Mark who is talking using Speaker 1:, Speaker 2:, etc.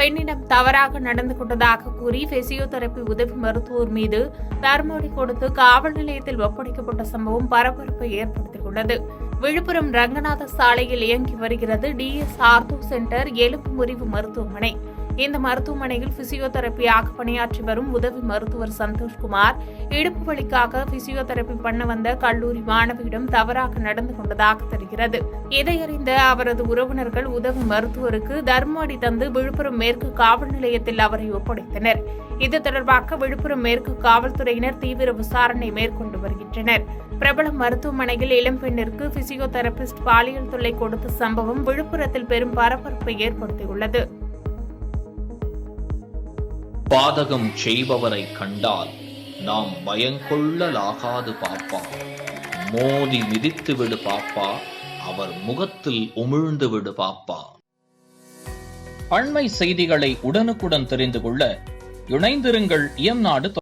Speaker 1: பெண்ணிடம் தவறாக நடந்து கொண்டதாக கூறி பிசியோதெரபி உதவி மருத்துவர் மீது தர்மடி கொடுத்து காவல் நிலையத்தில் ஒப்படைக்கப்பட்ட சம்பவம் பரபரப்பை ஏற்படுத்தியுள்ளது. விழுப்புரம் ரங்கநாத சாலையில் இயங்கி வருகிறது டிஎஸ் ஆர்த்தோ சென்டர் எலும்பு முறிவு மருத்துவமனை. இந்த மருத்துவமனையில் பிசியோதெரபியாக பணியாற்றி வரும் உதவி மருத்துவர் சந்தோஷ்குமார் இடுப்பு வலிக்காக பிசியோதெரபி பண்ண வந்த கல்லூரி மாணவியிடம் தவறாக நடந்து கொண்டதாக தெரிகிறது. இதையறிந்த அவரது உறவினர்கள் உதவி மருத்துவருக்கு தர்மடி தந்து விழுப்புரம் மேற்கு காவல் நிலையத்தில் அவரை ஒப்படைத்தனர். இது தொடர்பாக விழுப்புரம் மேற்கு காவல்துறையினர் தீவிர விசாரணை மேற்கொண்டு வருகின்றனர். பிரபல மருத்துவமனையில் இளம்பெண்ணிற்கு பிசியோதெரபிஸ்ட் பாலியல் தொல்லை கொடுத்த சம்பவம் விழுப்புரத்தில் பெரும் பரபரப்பை ஏற்படுத்தியுள்ளது.
Speaker 2: பாதகம் செய்பவரை கண்டால் நாம் பயங்கொள்ளலாகாது பாப்பா. மோதி மிதித்து விடு பாப்பா, அவர் முகத்தில் உமிழ்ந்து விடு பாப்பா. அண்மை செய்திகளை உடனுக்குடன் தெரிந்து கொள்ள இணைந்திருங்கள் இயம்நாடு.